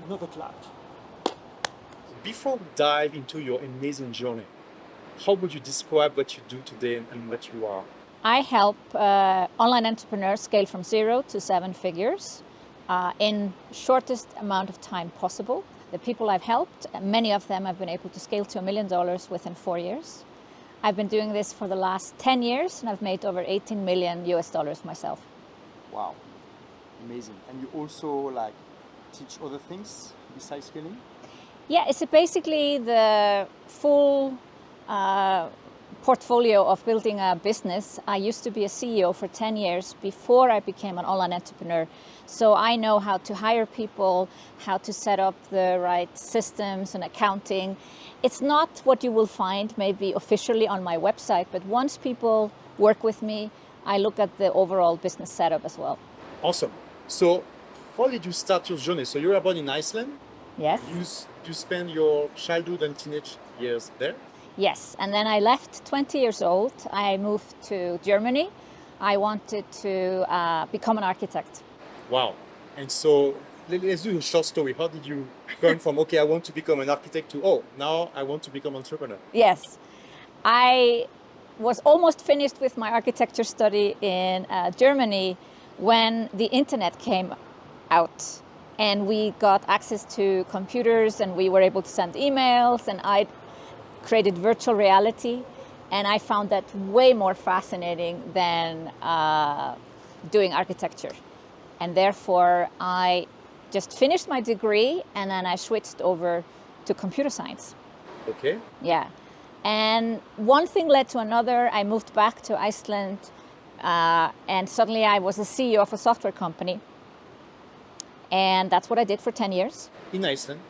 Another clap. Before we dive into your amazing journey, how would you describe what you do today and what you are? I help online entrepreneurs scale from 0 to 7 figures in shortest amount of time possible. The people I've helped, many of them have been able to scale to $1 million within 4 years. I've been doing this for the last 10 years and I've made over 18 million US dollars myself. Wow, amazing. And you also like teach other things besides scaling? Yeah, it's basically the full portfolio of building a business. I used to be a CEO for 10 years before I became an online entrepreneur. So I know how to hire people, how to set up the right systems and accounting. It's not what you will find maybe officially on my website, but once people work with me, I look at the overall business setup as well. Awesome. So how did you start your journey? So you were born in Iceland. Yes. You spent your childhood and teenage years there? Yes, and then I left 20 years old. I moved to Germany. I wanted to become an architect. Wow. And so let's do a short story. How did you go from, okay, I want to become an architect to, oh, now I want to become an entrepreneur? Yes, I was almost finished with my architecture study in Germany when the internet came out and we got access to computers and we were able to send emails, and I created virtual reality, and I found that way more fascinating than doing architecture. And therefore, I just finished my degree and then I switched over to computer science. Okay. Yeah. And one thing led to another. I moved back to Iceland and suddenly I was a CEO of a software company. And that's what I did for 10 years. In Iceland?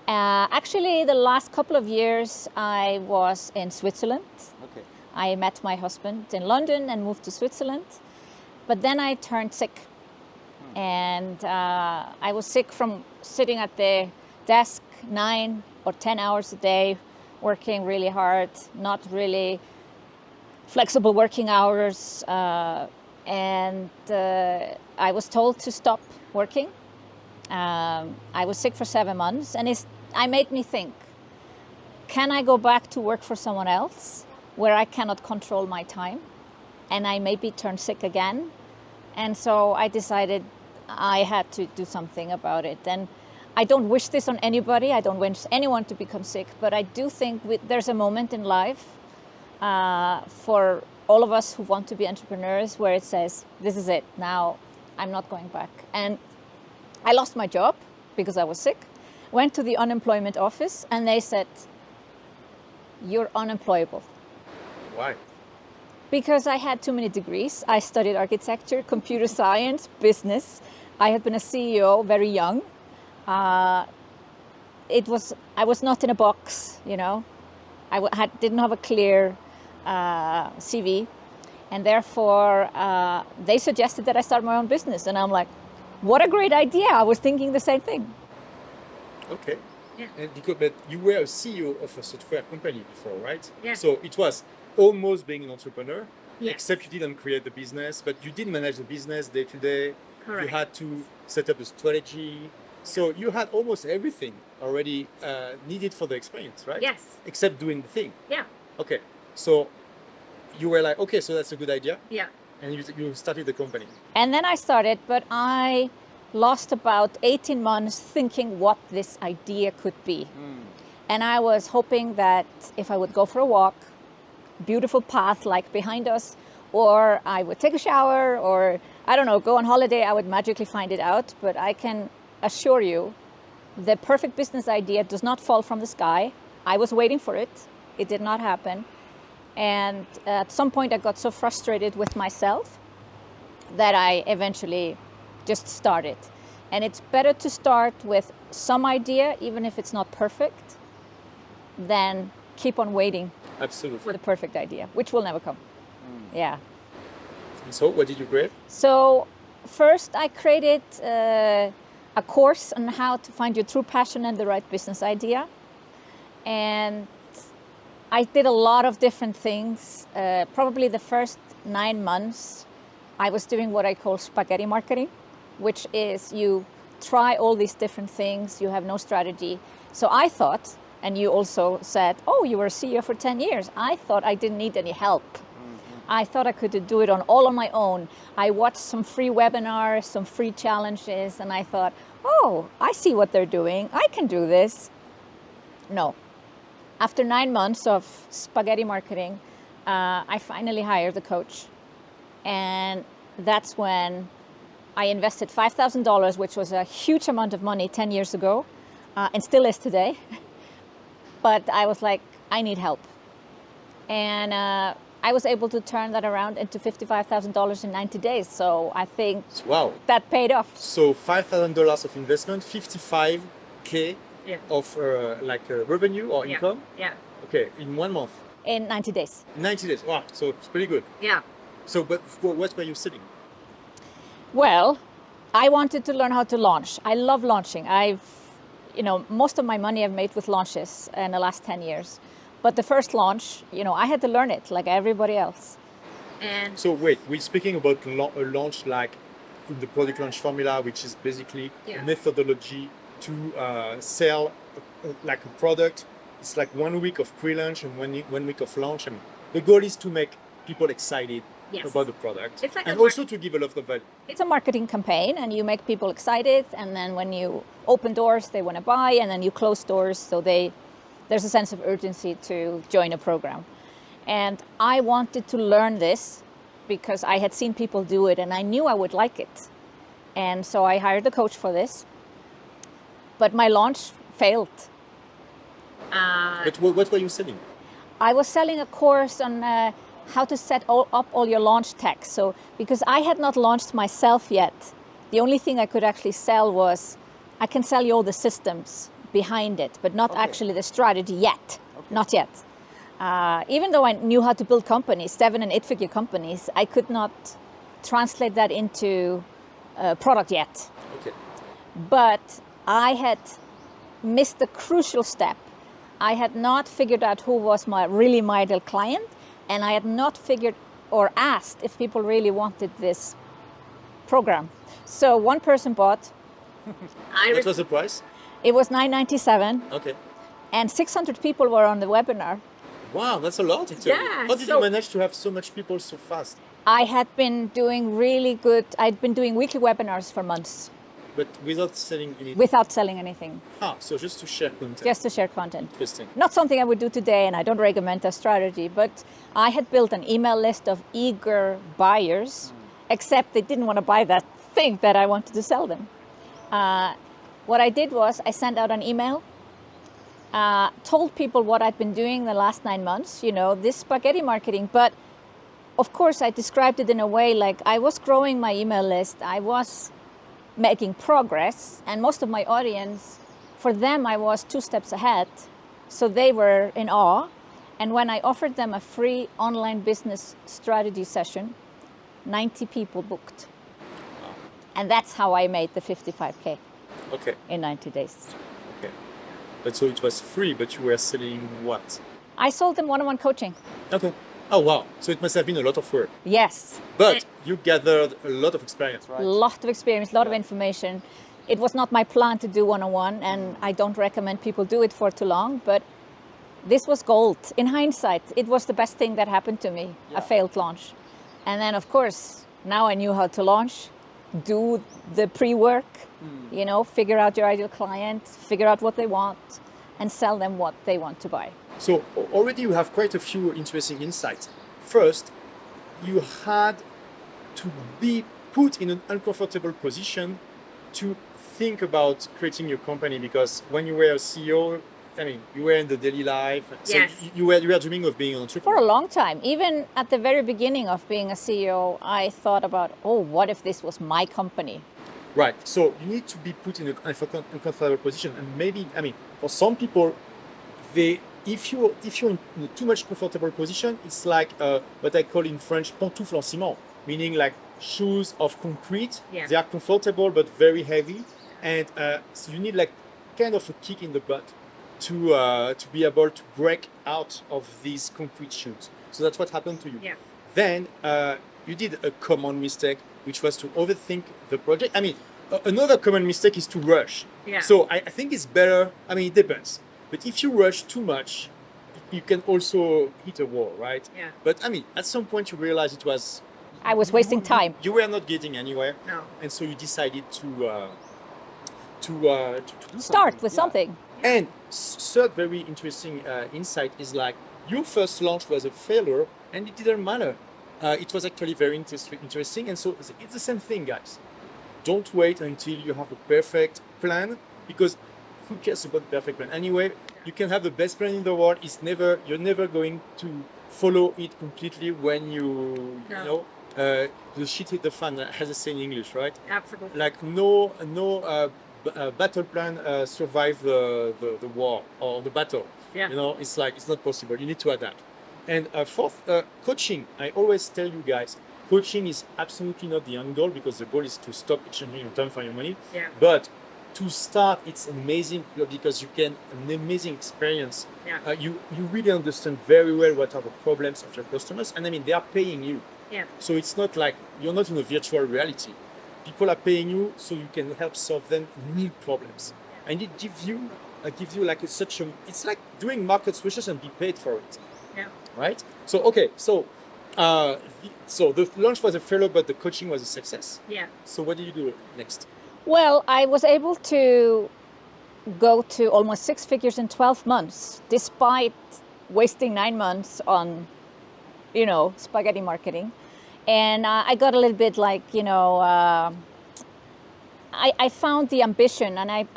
Actually, the last couple of years I was in Switzerland. Okay. I met my husband in London and moved to Switzerland. But then I turned sick. And I was sick from sitting at the desk 9 or 10 hours a day, working really hard, not really flexible working hours. And I was told to stop working. I was sick for 7 months, and I made me think, can I go back to work for someone else where I cannot control my time and I maybe turn sick again? And so I decided I had to do something about it. And I don't wish this on anybody. I don't wish anyone to become sick, but I do think there's a moment in life for all of us who want to be entrepreneurs where it says, this is it, now I'm not going back. And I lost my job because I was sick, went to the unemployment office, and they said, you're unemployable. Why? Because I had too many degrees. I studied architecture, computer science, business. I had been a CEO very young. I was not in a box, you know. I didn't have a clear CV, and therefore they suggested that I start my own business, and I'm like, what a great idea. I was thinking the same thing. Okay. Yeah. But you were a CEO of a software company before, right? Yeah. So it was almost being an entrepreneur, Yes. except you didn't create the business, but you did manage the business day to day. Correct. You had to set up a strategy. So you had almost everything already needed for the experience, right? Yes. Except doing the thing. Yeah. Okay. So you were like, okay, so that's a good idea. Yeah. And you started the company. And then I started, but I lost about 18 months thinking what this idea could be. And I was hoping that if I would go for a walk, beautiful path like behind us, or I would take a shower, or I don't know, go on holiday, I would magically find it out. But I can assure you, the perfect business idea does not fall from the sky. I was waiting for it. It did not happen. And at some point I got so frustrated with myself that I eventually just started. And it's better to start with some idea, even if it's not perfect, than keep on waiting Absolutely. for the perfect idea, which will never come. Yeah. And so what did you create? So first I created a course on how to find your true passion and the right business idea. And I did a lot of different things. Probably the first 9 months, I was doing what I call spaghetti marketing, which is you try all these different things. You have no strategy. So I thought, and you also said, oh, you were a CEO for 10 years. I thought I didn't need any help. I thought I could do it all on my own. I watched some free webinars, some free challenges, and I thought, oh, I see what they're doing. I can do this. No. After 9 months of spaghetti marketing, I finally hired a coach. And that's when I invested $5,000, which was a huge amount of money 10 years ago, and still is today. But I was like, I need help. And I was able to turn that around into $55,000 in 90 days. So I think Wow. that paid off. So $5,000 of investment, 55K of revenue or income. Yeah. Okay, in 1 month, In 90 days. 90 days. Wow, so it's pretty good. Yeah. So, but what were you selling? Well, I wanted to learn how to launch. I love launching. Most of my money I've made with launches in the last 10 years. But the first launch, I had to learn it like everybody else. And So wait, we're speaking about a launch like in the product launch formula, which is basically a methodology to sell like a product. It's like 1 week of pre-launch and 1 week of launch. And the goal is to make people excited about the product, It's like and a also to give a lot of value. it's a marketing campaign, and you make people excited, and then when you open doors, they want to buy, and then you close doors, so there's a sense of urgency to join a program. And I wanted to learn this because I had seen people do it, and I knew I would like it. And so I hired a coach for this. But my launch failed. But what were you selling? I was selling a course on how to set up all your launch tech. So because I had not launched myself yet, the only thing I could actually sell was, I can sell you all the systems behind it, but not actually the strategy yet. Not yet. Even though I knew how to build companies, 7- and 8-figure companies, I could not translate that into a product yet. Okay. But I had missed a crucial step. I had not figured out who was my ideal client, and I had not figured or asked if people really wanted this program. So one person bought. What was the price? It was $9.97, Okay. and 600 people were on the webinar. Wow, that's a lot. Actually. Yeah, How did so- you manage to have so much people so fast? I had been doing really good. I'd been doing weekly webinars for months But without selling anything. without selling anything, So just to share content. just to share content. Interesting. Not something I would do today, and I don't recommend that strategy, but I had built an email list of eager buyers, except they didn't want to buy that thing that I wanted to sell them. What I did was I sent out an email, told people what I'd been doing the last 9 months, this spaghetti marketing, but of course I described it in a way like I was growing my email list, I was making progress, and most of my audience, for them I was 2 steps ahead, so they were in awe. And when I offered them a free online business strategy session, 90 people booked. And that's how I made the 55K Okay. in 90 days. Okay. But so it was free, but you were selling what? I sold them one-on-one coaching. Okay. Oh wow. So it must have been a lot of work. Yes, But you gathered a lot of experience, a right? lot of experience, a lot of information. It was not my plan to do one-on-one, and I don't recommend people do it for too long, but this was gold. In hindsight, it was the best thing that happened to me, a failed launch. And then, of course, now I knew how to launch, do the pre-work, figure out your ideal client, figure out what they want, and sell them what they want to buy. So already you have quite a few interesting insights. First, you had to be put in an uncomfortable position to think about creating your company, because when you were a CEO, you were in the daily life. So Yes. you were dreaming of being an For entrepreneur. a long time, even at the very beginning of being a CEO, I thought about, what if this was my company? Right. So you need to be put in an uncomfortable position, and maybe for some people, if you're in a too much comfortable position, it's like what I call in French pantoufle en ciment, meaning like shoes of concrete. Yeah. They are comfortable but very heavy, and so you need like kind of a kick in the butt to be able to break out of these concrete shoes. So that's what happened to you. Yeah. Then you did a common mistake, which was to overthink the project. Another common mistake is to rush. Yeah. So I think it's better. I mean, it depends. But if you rush too much, you can also hit a wall, right? Yeah. But I mean, at some point you realize it was. I was wasting time. You were not getting anywhere. No. And so you decided to do Start with Yeah. something. And third very interesting insight is like your first launch was a failure and it didn't matter. It was actually very interesting. And so it's the same thing, guys. Don't wait until you have a perfect plan, because who cares about the perfect plan? Anyway, you can have the best plan in the world. You're never going to follow it completely when No. the shit hit the fan, as they say in English, right? Absolutely. Like no battle plan survive the war or the battle. Yeah. It's like it's not possible. You need to adapt. And fourth, coaching. I always tell you guys, coaching is absolutely not the end goal, because the goal is to stop exchanging your time for your money. Yeah. But to start, it's amazing because you can an amazing experience. Yeah. You really understand very well what are the problems of your customers, and I mean they are paying you. Yeah. So it's not like you're not in a virtual reality. People are paying you so you can help solve them real problems, and it gives you like it's like doing market research and be paid for it, Yeah. right? So okay, so the launch was a failure, but the coaching was a success. Yeah. So what did you do next? Well, I was able to go to almost 6 figures in 12 months, despite wasting 9 months on, spaghetti marketing. And I got a little bit like, I found the ambition and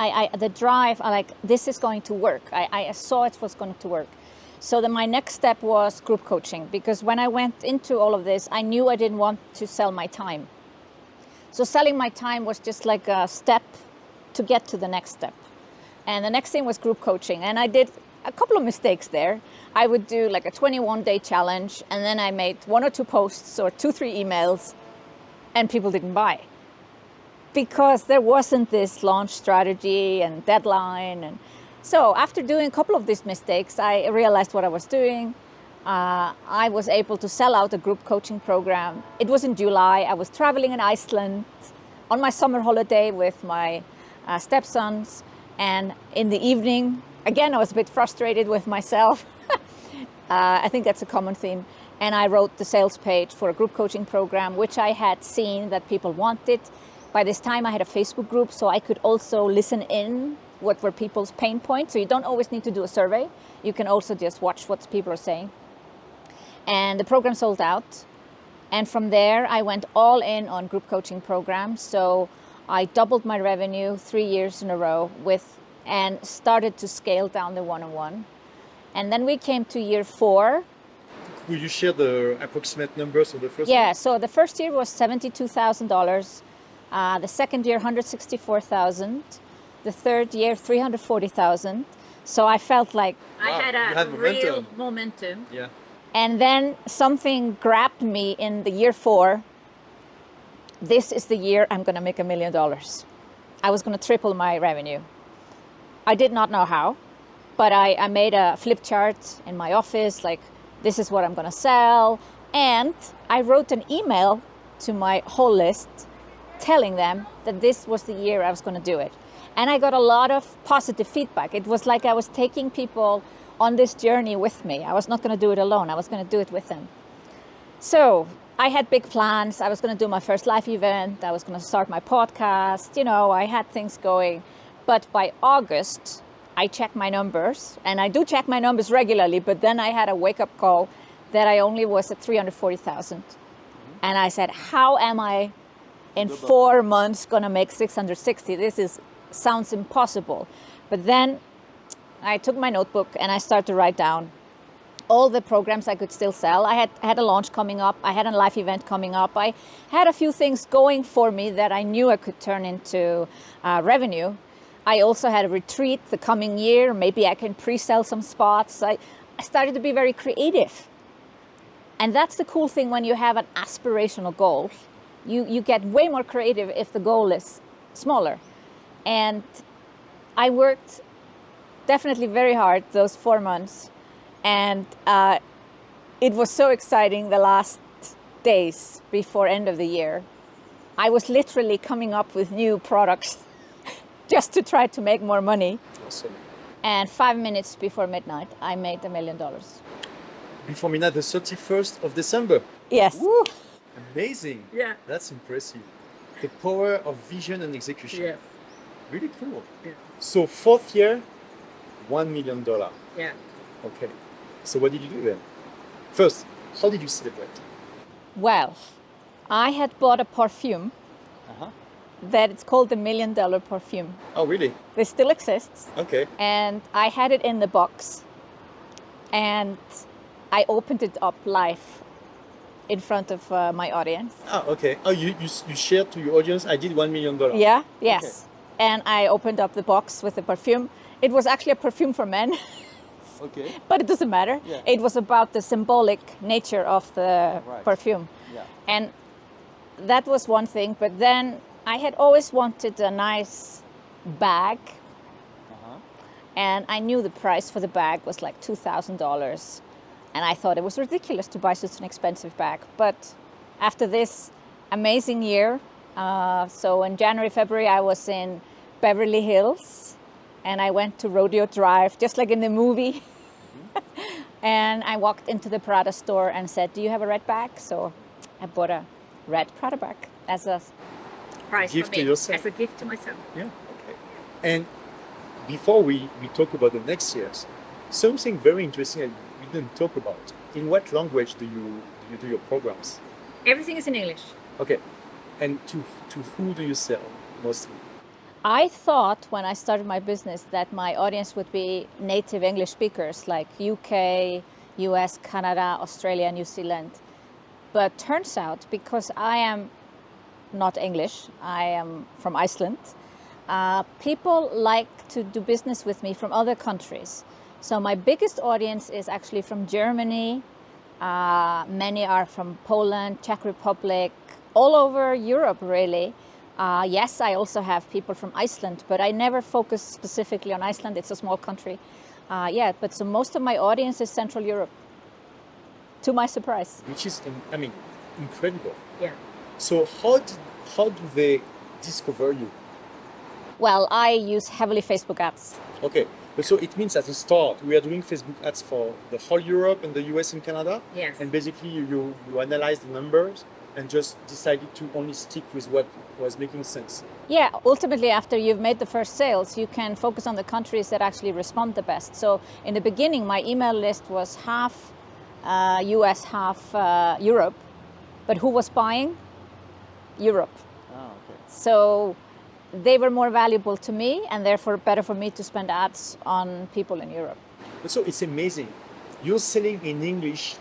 the drive. Like, this is going to work. I saw it was going to work. So then my next step was group coaching, because when I went into all of this, I knew I didn't want to sell my time. So selling my time was just like a step to get to the next step. And the next thing was group coaching. And I did a couple of mistakes there. I would do like a 21-day challenge, and then I made 1 or 2 posts or 2-3 emails, and people didn't buy, because there wasn't this launch strategy and deadline. And so after doing a couple of these mistakes, I realized what I was doing. I was able to sell out a group coaching program. It was in July. I was traveling in Iceland on my summer holiday with my stepsons. And in the evening, again, I was a bit frustrated with myself. I think that's a common theme. And I wrote the sales page for a group coaching program, which I had seen that people wanted. By this time, I had a Facebook group, so I could also listen in what were people's pain points. So you don't always need to do a survey. You can also just watch what people are saying. And the program sold out. And from there, I went all in on group coaching programs. So I doubled my revenue 3 years in a row and started to scale down the one-on-one. And then we came to year 4. Will you share the approximate numbers of the first? Yeah, so the first year was $72,000. The second year, $164,000. The third year, $340,000. So I felt like I Wow, had you a had real momentum. momentum. Yeah. And then something grabbed me in the year 4. This is the year I'm going to make $1 million. I was going to triple my revenue. I did not know how, but I made a flip chart in my office, like, this is what I'm going to sell. And I wrote an email to my whole list telling them that this was the year I was going to do it. And I got a lot of positive feedback. It was like I was taking people on this journey with me. I was not going to do it alone. I was going to do it with them. So I had big plans. I was going to do my first live event. I was going to start my podcast. I had things going. But by August, I checked my numbers, and I do check my numbers regularly, but then I had a wake-up call that I only was at 340,000. And I said, how am I in 4 months going to make 660? This sounds impossible. But then I took my notebook and I started to write down all the programs I could still sell. I had a launch coming up. I had a live event coming up. I had a few things going for me that I knew I could turn into revenue. I also had a retreat the coming year. Maybe I can pre-sell some spots. I started to be very creative. And that's the cool thing when you have an aspirational goal. You get way more creative if the goal is smaller. And I worked definitely very hard those 4 months. And it was so exciting the last days before end of the year. I was literally coming up with new products just to try to make more money. Awesome. And 5 minutes before midnight, I made $1 million. Before midnight, the 31st of December. Yes. Woo! Amazing. Yeah. That's impressive. The power of vision and execution. Yes. Really cool. Yeah. So 4th year, $1 million. Yeah. Okay. So what did you do then? First, how did you celebrate? Well, I had bought a perfume Uh-huh. that it's called the $1 million perfume. Oh, really? It still exists. Okay. And I had it in the box. And I opened it up live in front of my audience. Ah, okay. Oh, you shared to your audience, I did $1 million. Yeah, yes. And I opened up the box with the perfume. It was actually a perfume for men, Okay. but it doesn't matter. Yeah. It was about the symbolic nature of the Right. perfume. Yeah. And that was one thing. But then I had always wanted a nice bag. Uh-huh. And I knew the price for the bag was like $2,000. And I thought it was ridiculous to buy such an expensive bag. But after this amazing year, so in January, February, I was in Beverly Hills. And I went to Rodeo Drive, just like in the movie. And I walked into the Prada store and said, "Do you have a red bag?" So I bought a red Prada bag as a prize Gift for to me, yourself. as a gift to myself. Yeah. Okay. And before we talk about the next years, something very interesting that we didn't talk about. In what language do you do your programs? Everything is in English. Okay. And to who do you sell mostly? I thought when I started my business that my audience would be native English speakers like UK, US, Canada, Australia, New Zealand. But turns out, because I am not English, I am from Iceland, people like to do business with me from other countries. So my biggest audience is actually from Germany. Many are from Poland, Czech Republic, all over Europe, really. Yes, I also have people from Iceland, but I never focus specifically on Iceland. It's a small country. But so most of my audience is Central Europe, to my surprise. Which is, incredible. Yeah. So how do they discover you? Well, I use heavily Facebook ads. Okay. So it means at the start, we are doing Facebook ads for the whole Europe and the US and Canada. Yes. And basically you analyze the numbers and just decided to only stick with what was making sense. Yeah, ultimately, after you've made the first sales, you can focus on the countries that actually respond the best. So in the beginning, my email list was half US, half Europe. But who was buying? Europe. Ah, okay. So they were more valuable to me, and therefore better for me to spend ads on people in Europe. So it's amazing. You're selling in English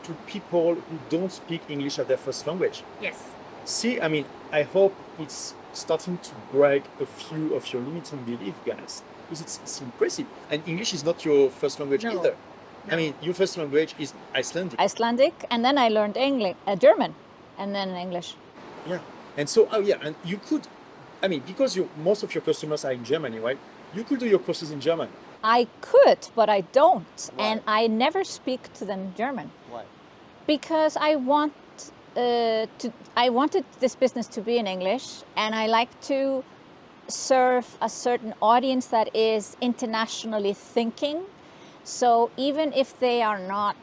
to people who don't speak English as their first language. Yes. See, I hope it's starting to break a few of your limiting beliefs, guys, because it's impressive. And English is not your first language No. either. No. Your first language is Icelandic. Icelandic, and then I learned German, and then English. Yeah. And so, and you could, because most of your customers are in Germany, right? You could do your courses in German. I could, but I don't. Why? And I never speak to them German. Why? Because I wanted this business to be in English, and I like to serve a certain audience that is internationally thinking. So even if they are not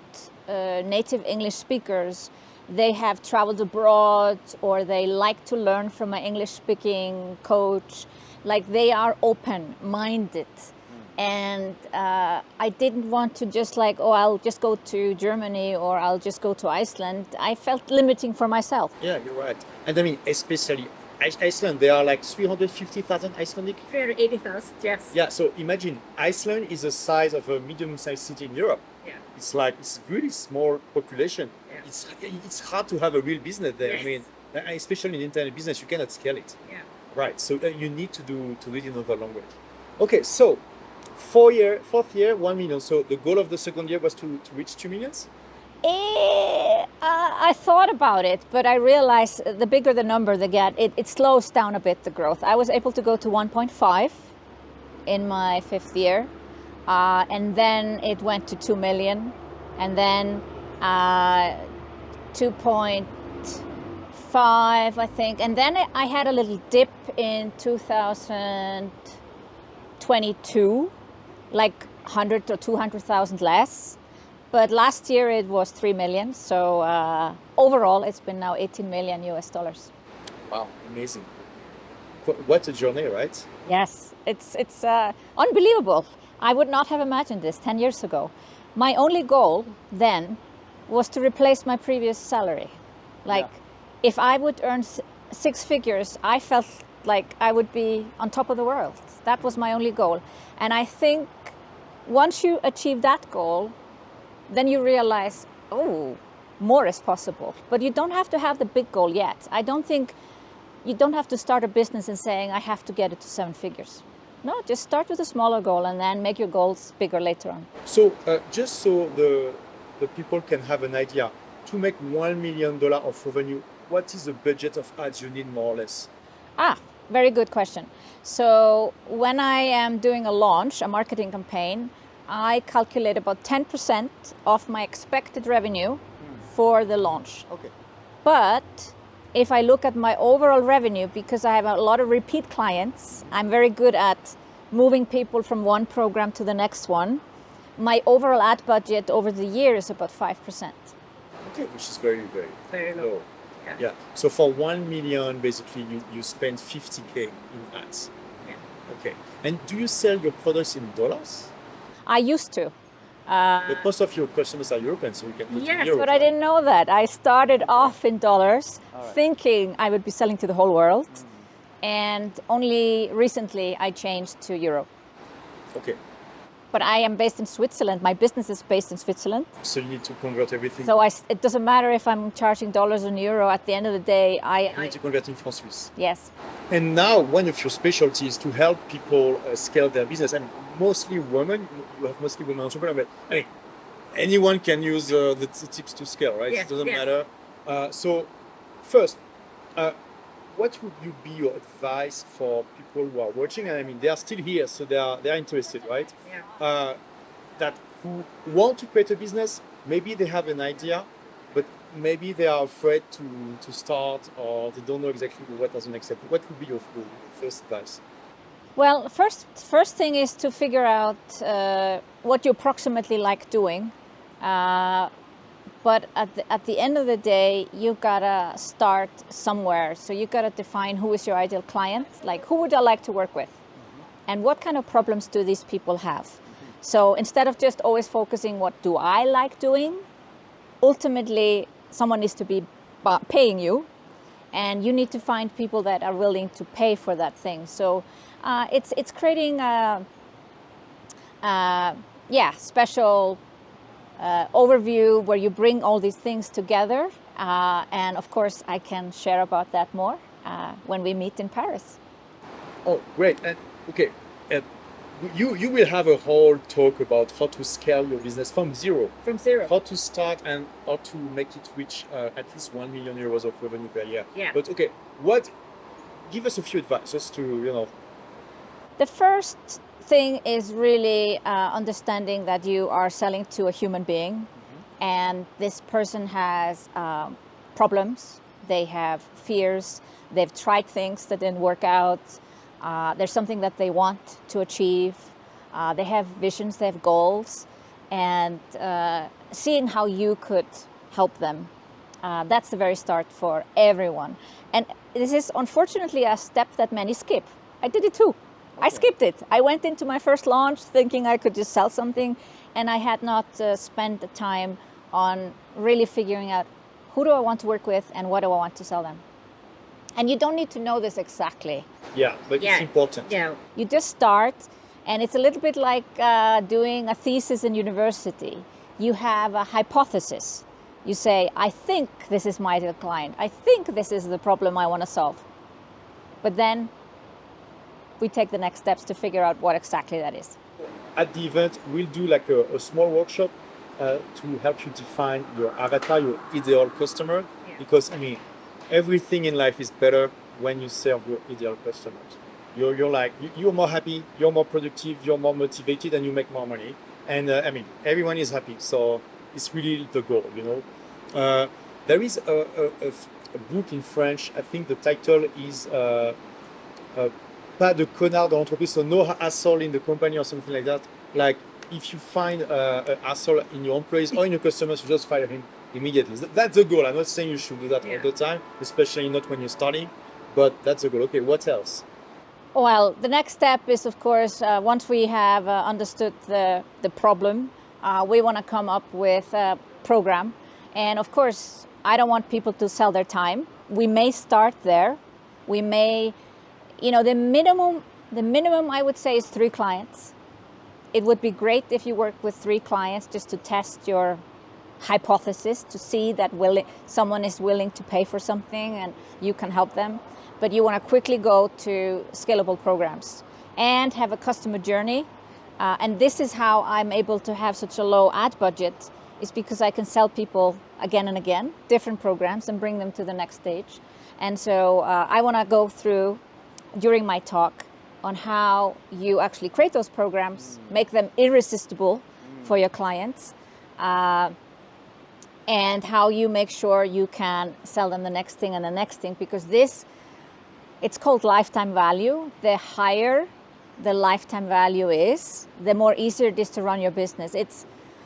native English speakers, they have traveled abroad or they like to learn from an English speaking coach. Like, they are open-minded. And I didn't want to just I'll just go to Germany or I'll just go to Iceland. I felt limiting for myself. Yeah, you're right. And especially Iceland, there are like 350,000 Icelandic. 380,000, yes. Yeah, so imagine Iceland is the size of a medium-sized city in Europe. Yeah. It's really small population. Yeah. It's hard to have a real business there. Yes. Especially in internet business, you cannot scale it. Yeah. Right. So you need to do it in another language. Okay. So fourth year, 1 million. So the goal of the second year was to reach 2 millions. I thought about it, but I realized the bigger the number they get, it slows down a bit, the growth. I was able to go to 1.5 in my 5th year, and then it went to 2 million, and then 2.8 5, I think. And then I had a little dip in 2022, like 100 or 200,000 less. But last year it was 3 million. So overall, it's been now 18 million US dollars. Wow, amazing. What a journey, right? Yes, it's unbelievable. I would not have imagined this 10 years ago. My only goal then was to replace my previous salary. Like, if I would earn 6 figures, I felt like I would be on top of the world. That was my only goal. And I think once you achieve that goal, then you realize, oh, more is possible. But you don't have to have the big goal yet. I don't think you don't have to start a business and saying, I have to get it to 7 figures. No, just start with a smaller goal and then make your goals bigger later on. So just so the people can have an idea, to make $1 million of revenue, what is the budget of ads you need more or less? Very good question. So when I am doing a launch, a marketing campaign, I calculate about 10% of my expected revenue for the launch. Okay. But if I look at my overall revenue, because I have a lot of repeat clients, I'm very good at moving people from one program to the next one. My overall ad budget over the year is about 5%. Okay, which is very, very, Very low. Yeah. So for 1 million, basically, you spend 50K in ads. Yeah. Okay. And do you sell your products in dollars? I used to. But most of your customers are European, so you can put in Yes, euros. but I didn't know that. I started off in dollars, thinking I would be selling to the whole world. And only recently I changed to euro. Okay. But I am based in Switzerland. My business is based in Switzerland. So you need to convert everything. So it doesn't matter if I'm charging dollars or euro. At the end of the day, you need to convert in francs Swiss. Yes. And now one of your specialties to help people scale their business, and mostly women, you have mostly women entrepreneurs, but I mean, anyone can use the tips to scale, right? Yes, It doesn't yes. matter. So first, what would you be your advice for people who are watching? And I mean, they are still here, so they are interested, right? Yeah. That who want to create a business, maybe they have an idea, but maybe they are afraid to start, or they don't know exactly what are the next step. What would be your first advice? Well, first thing is to figure out what you approximately like doing. But at the end of the day, you gotta start somewhere. So you gotta define who is your ideal client, like who would I like to work with, and what kind of problems do these people have. So instead of just always focusing what do I like doing, ultimately someone needs to be paying you, and you need to find people that are willing to pay for that thing. So it's creating special overview where you bring all these things together, and of course I can share about that more when we meet in Paris. Oh, great! And okay, you will have a whole talk about how to scale your business from zero, how to start and how to make it reach at least 1 million euros of revenue per year. Yeah. But okay, give us a few advice just to The first thing is really understanding that you are selling to a human being, and this person has problems, they have fears, they've tried things that didn't work out, there's something that they want to achieve, they have visions, they have goals, and seeing how you could help them. That's the very start for everyone. And this is unfortunately a step that many skip. I did it too. I skipped it. I went into my first launch thinking I could just sell something, and I had not spent the time on really figuring out who do I want to work with and what do I want to sell them. And you don't need to know this exactly. Yeah, but it's important. Yeah. You just start, and it's a little bit like doing a thesis in university. You have a hypothesis. You say, I think this is my ideal client. I think this is the problem I want to solve. But then we take the next steps to figure out what exactly that is. At the event, we'll do like a small workshop to help you define your avatar, your ideal customer. Yeah. Because I mean, everything in life is better when you serve your ideal customers. You're more happy, you're more productive, you're more motivated, and you make more money. And I mean, everyone is happy. So it's really the goal, There is a book in French. I think the title is Pas de connard dans l'entreprise, so no hassle in the company or something like that. Like if you find a hassle in your employees or in your customers, you just fire him immediately. That's the goal. I'm not saying you should do that all the time, especially not when you're starting, but that's the goal. Okay, what else? Well, the next step is, of course, once we have understood the problem, we want to come up with a program. And of course, I don't want people to sell their time. We may start there. We may, the minimum I would say is 3 clients. It would be great if you work with 3 clients just to test your hypothesis, to see that someone is willing to pay for something and you can help them. But you want to quickly go to scalable programs and have a customer journey. And this is how I'm able to have such a low ad budget, is because I can sell people again and again, different programs, and bring them to the next stage. And so I want to go through, during my talk, on how you actually create those programs, make them irresistible for your clients, and how you make sure you can sell them the next thing and the next thing, because it's called lifetime value. The higher the lifetime value is, the more easier it is to run your business.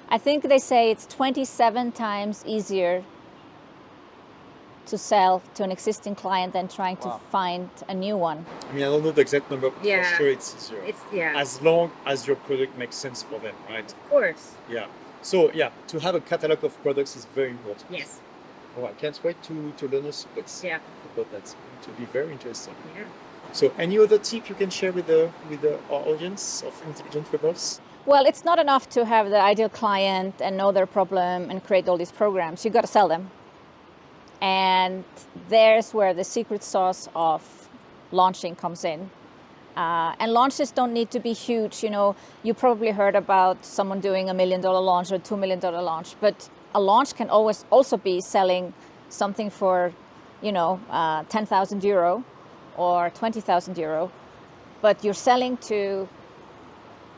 I think they say it's 27 times easier to sell to an existing client than trying to find a new one. I mean, I don't know the exact number, but for sure it's easier. As long as your product makes sense for them, right? Of course. Yeah. So to have a catalog of products is very important. Yes. Oh, I can't wait to learn also about that. It's going to be very interesting. Yeah. So any other tip you can share with our audience of Intelligent Rebels? Well, it's not enough to have the ideal client and know their problem and create all these programs. You got to sell them. And there's where the secret sauce of launching comes in. And launches don't need to be huge. You probably heard about someone doing $1 million launch or $2 million launch, but a launch can always also be selling something for, 10,000 euro or 20,000 euro, but you're selling to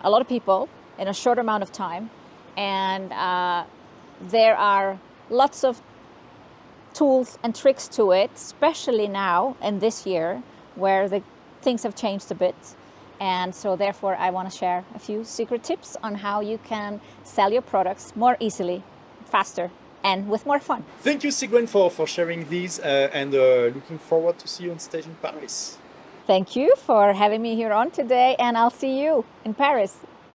a lot of people in a short amount of time. And there are lots of tools and tricks to it, especially now in this year where things have changed a bit. And so therefore I want to share a few secret tips on how you can sell your products more easily, faster, and with more fun. Thank you, Sigrid, for sharing these and looking forward to see you on stage in Paris. Thank you for having me here on today, and I'll see you in Paris.